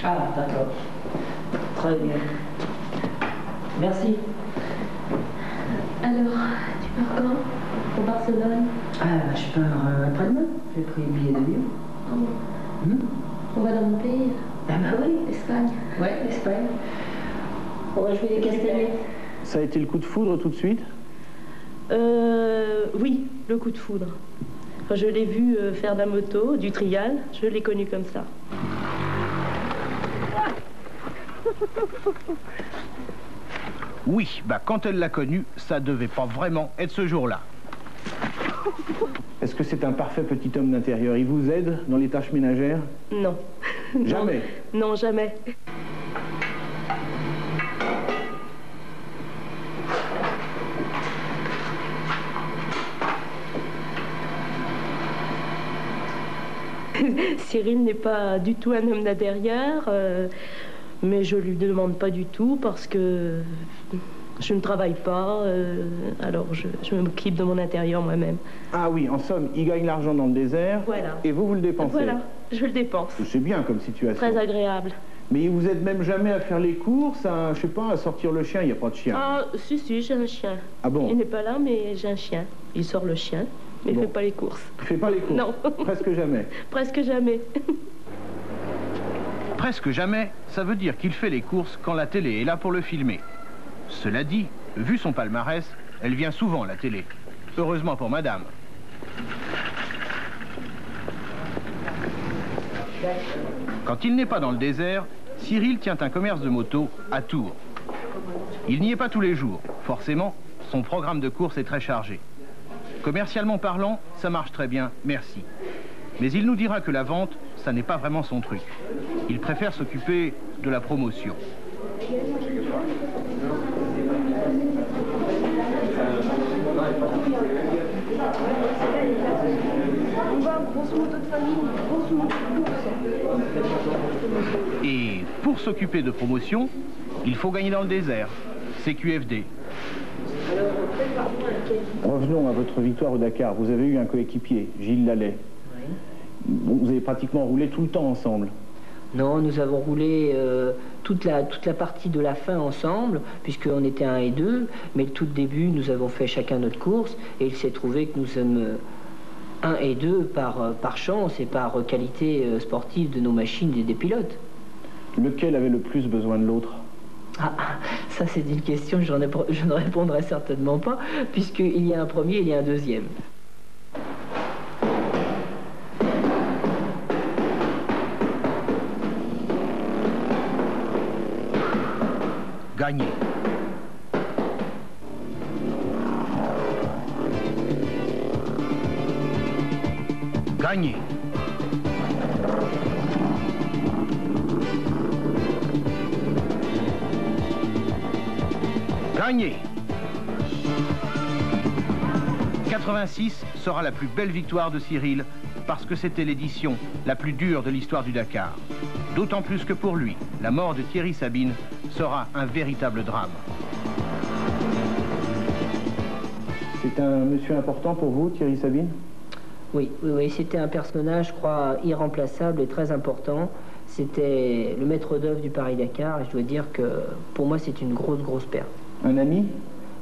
Ah, d'accord. Très bien. Merci. Alors, tu pars quand? Pour Barcelone? Ah, je pars après-demain. J'ai pris le billet d'avion. Ah bon? On va dans mon pays? Ah bah oui. Espagne. Ouais, Espagne. On va jouer des castanets. Ça a été le coup de foudre tout de suite? Oui, le coup de foudre. Quand je l'ai vu faire de la moto, du trial, je l'ai connu comme ça. Oui, bah quand elle l'a connu, ça devait pas vraiment être ce jour-là. Est-ce que c'est un parfait petit homme d'intérieur? Il vous aide dans les tâches ménagères? Non. Jamais? Non, jamais. Cyril n'est pas du tout un homme d'intérieur, mais je lui demande pas du tout parce que je ne travaille pas, alors je m'occupe de mon intérieur moi-même. Ah oui, en somme, il gagne l'argent dans le désert, voilà. Et vous le dépensez. Voilà, je le dépense. C'est bien comme situation. Très agréable. Mais il vous aide même jamais à faire les courses, à, je sais pas, à sortir le chien? Il n'y a pas de chien. Ah, si, j'ai un chien. Ah bon? Il n'est pas là, mais j'ai un chien. Il sort le chien, mais il ne fait pas les courses. Il ne fait pas les courses? Non. Presque jamais? Presque jamais. Presque jamais, ça veut dire qu'il fait les courses quand la télé est là pour le filmer. Cela dit, vu son palmarès, elle vient souvent à la télé. Heureusement pour madame. Quand il n'est pas dans le désert, Cyril tient un commerce de moto à Tours. Il n'y est pas tous les jours. Forcément, son programme de course est très chargé. Commercialement parlant, ça marche très bien, merci. Mais il nous dira que la vente, ça n'est pas vraiment son truc. Il préfère s'occuper de la promotion. Et pour s'occuper de promotion, il faut gagner dans le désert. C'est QFD. Revenons à votre victoire au Dakar. Vous avez eu un coéquipier, Gilles Lallet. Oui. Vous avez pratiquement roulé tout le temps ensemble. Non, nous avons roulé toute la partie de la fin ensemble, puisqu'on était 1 et 2, mais le tout début, nous avons fait chacun notre course, et il s'est trouvé que nous sommes 1 et 2 par chance et par qualité sportive de nos machines et des pilotes. Lequel avait le plus besoin de l'autre? Ah, ça c'est une question, je ne répondrai certainement pas, puisqu'il y a un premier et il y a un deuxième. Gagné. Gagné. Gagné. 86 sera la plus belle victoire de Cyril parce que c'était l'édition la plus dure de l'histoire du Dakar. D'autant plus que pour lui, la mort de Thierry Sabine sera un véritable drame. C'est un monsieur important pour vous, Thierry Sabine? Oui, c'était un personnage, je crois, irremplaçable et très important. C'était le maître d'œuvre du Paris-Dakar et je dois dire que pour moi c'est une grosse perte. Un ami?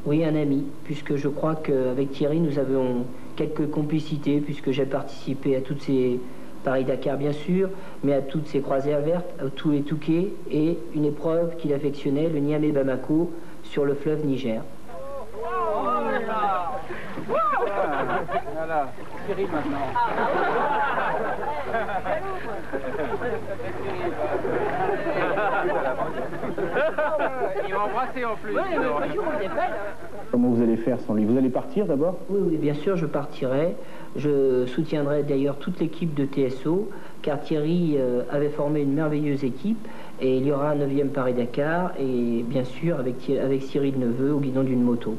Oui, un ami, puisque je crois qu'avec Thierry nous avions quelques complicités, puisque j'ai participé à toutes ces Paris-Dakar bien sûr, mais à toutes ces croisières vertes, à tous les Touquets et une épreuve qu'il affectionnait, le Niamey-Bamako, sur le fleuve Niger. Voilà, Cyril maintenant. Il m'a embrassé en plus. Comment vous allez faire sans lui? Vous allez partir d'abord? Oui, bien sûr, je partirai. Je soutiendrai d'ailleurs toute l'équipe de TSO, car Thierry avait formé une merveilleuse équipe, et il y aura un 9e Paris-Dakar, et bien sûr avec Cyril Neveu au guidon d'une moto.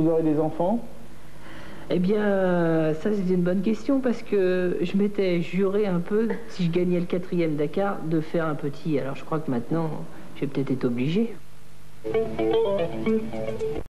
vous aurez des enfants? Eh bien, ça c'est une bonne question parce que je m'étais juré un peu, si je gagnais le 4e Dakar, de faire un petit. Alors je crois que maintenant, je vais peut-être être obligé.